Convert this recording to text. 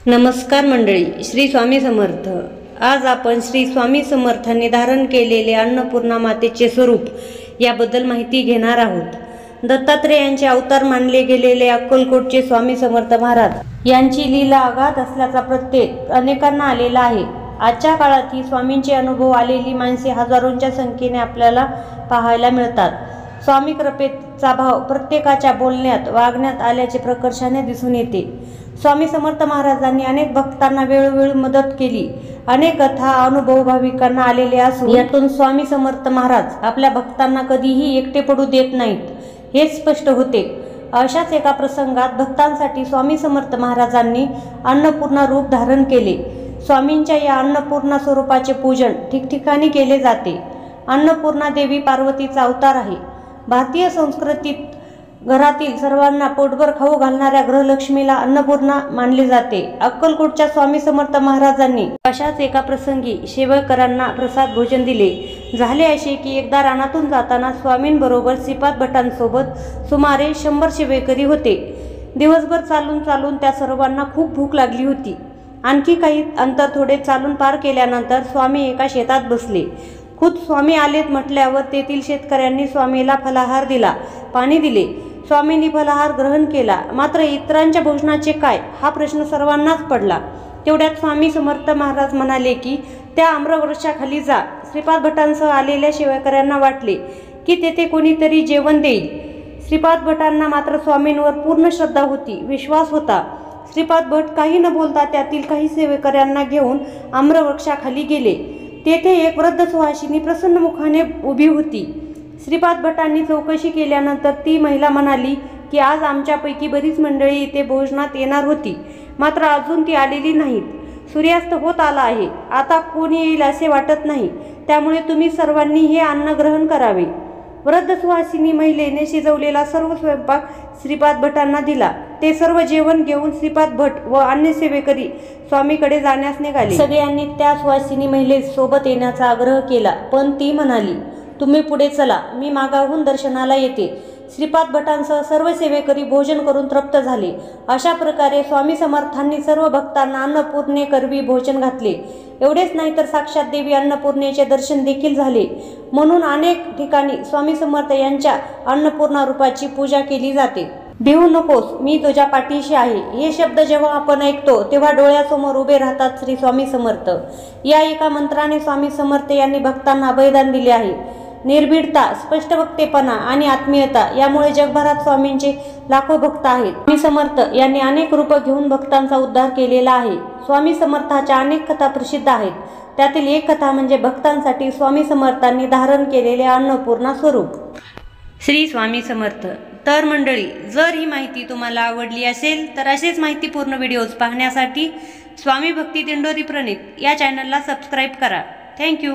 नमस्कार मंडळी, श्री स्वामी समर्थ। आज आपण श्री स्वामी समर्थांनी धारण केलेले अन्नपूर्णा मातेचे स्वरूप याबद्दल माहिती घेणार आहोत। दत्तात्रेयांचे अवतार मानले गेलेले अक्कलकोटचे स्वामी समर्थ महाराज यांची लीला अगाध असल्याचा प्रत्यय अनेकांना आलेला आहे। आजच्या काळात ही स्वामींचे अनुभव आलेली माणसे हजारोंच्या संख्येने आपल्याला पाहायला मिळतात। स्वामी कृपेचा भाव प्रत्येकाच्या बोलण्यात वागण्यात आल्याचे प्रकर्षाने दिसून येते। स्वामी समर्थ महाराजांनी अनेक भक्तांना वेळोवेळी मदत केली। अनेक कथा अनुभव भाविकांना आलेले असून यातून स्वामी समर्थ महाराज आपल्या भक्तांना कधीही एकटे पडू देत नाहीत हे स्पष्ट होते। अशाच एका प्रसंगात भक्तांसाठी स्वामी समर्थ महाराजांनी अन्नपूर्णा रूप धारण केले। स्वामींच्या या अन्नपूर्णा स्वरूपाचे पूजन ठिकठिकाणी केले जाते। अन्नपूर्णा देवी पार्वतीचा अवतार आहे। भारतीय संस्कृतीत घरातील सर्वांना पोटभर खाऊ घालणाऱ्या गृहलक्ष्मीला अन्नपूर्णा मानले जाते। अक्कलकोटच्या स्वामी समर्थ महाराजांनी अशाच एका प्रसंगी सेवेकरांना प्रसाद भोजन दिले। झाले असे की एकदा रानातून जाताना स्वामींबरोबर श्रीपाद भटांसोबत सुमारे 100 सेवेकरी होते। दिवसभर चालून त्या सर्वांना खूप भूक लागली होती। आणखी काही अंतर थोडे चालून पार केल्यानंतर स्वामी एका शेतात बसले। खुद स्वामी आलेत म्हटल्यावर तेथील शेतकऱ्यांनी स्वामीला फलाहार दिला, पाणी दिले। स्वामींनी फलाहार ग्रहण केला, मात्र इतरांच्या भोजनाचे काय हा प्रश्न सर्वांनाच पडला। तेवढ्यात स्वामी समर्थ महाराज म्हणाले की त्या आम्रवृक्षाखाली जा। श्रीपाद भटांसह आलेल्या सेवेकऱ्यांना वाटले की तेथे कोणीतरी जेवण देईल। श्रीपाद भटांना मात्र स्वामींवर पूर्ण श्रद्धा होती, विश्वास होता। श्रीपाद भट काही न बोलता त्यातील काही सेवेकऱ्यांना घेऊन आम्रवृक्षाखाली गेले। तेथे एक वृद्ध सुहासिनी प्रसन्न मुखाने उभी होती। श्रीपाद भटांनी चौकशी केल्यानंतर ती महिला म्हणाली की आज आमच्यापैकी बरीच मंडळी इथे भोजनात येणार होती, मात्र अजून ती आलेली नाहीत। सूर्यास्त होत आला आहे, आता कोणी येईल असे वाटत नाही, त्यामुळे तुम्ही सर्वांनी हे अन्न ग्रहण करावे। वृद्ध सुहासिनी महिलेने शिजवलेला सर्व स्वयंपाक श्रीपाद भटांना दिला। ते सर्व जेवण घेऊन श्रीपाद भट व अन्य सेवेकरी स्वामीकडे जाण्यास निघाले। सगळ्यांनी त्या सुहासिनी महिलेस सोबत येण्याचा आग्रह केला, पण ती म्हणाली, तुम्ही पुढे चला, मी मागाहून दर्शनाला येते। श्रीपाद भटांसह सर्व सेवेकरी भोजन करून तृप्त झाले। अशा प्रकारे स्वामी समर्थांनी सर्व भक्तांना अन्नपूर्णेकरवी भोजन घातले। एवढेच नाही तर साक्षात देवी अन्नपूर्णेचे दर्शन देखील झाले। म्हणून अनेक ठिकाणी स्वामी समर्थ यांच्या अन्नपूर्णा रूपाची पूजा केली जाते। भिवू नकोस, मी तुझ्या पाठीशी आहे, हे शब्द जेव्हा आपण ऐकतो तेव्हा डोळ्यासमोर उभे राहतात श्री स्वामी समर्थ। या एका मंत्राने स्वामी समर्थ यांनी भक्तांना अभयदान दिले आहे। निर्भीडता, स्पष्टवक्तेपणा आणि आत्मीयता यामुळे जगभरात स्वामींचे लाखो भक्त आहेत। स्वामी समर्थ यांनी अनेक रूप घेऊन भक्तांचा उद्धार केलेला आहे। स्वामी समर्थाच्या अनेक कथा प्रसिद्ध आहेत। त्यातील एक कथा म्हणजे भक्तांसाठी स्वामी समर्थांनी धारण केलेले अन्नपूर्णा स्वरूप। श्री स्वामी समर्थ। तर मंडळी, जर ही माहिती तुम्हाला आवडली असेल तर असेच माहितीपूर्ण व्हिडिओज पाहण्यासाठी स्वामी भक्ती दिंडोरी प्रणित या चॅनलला सबस्क्राईब करा। थँक्यू।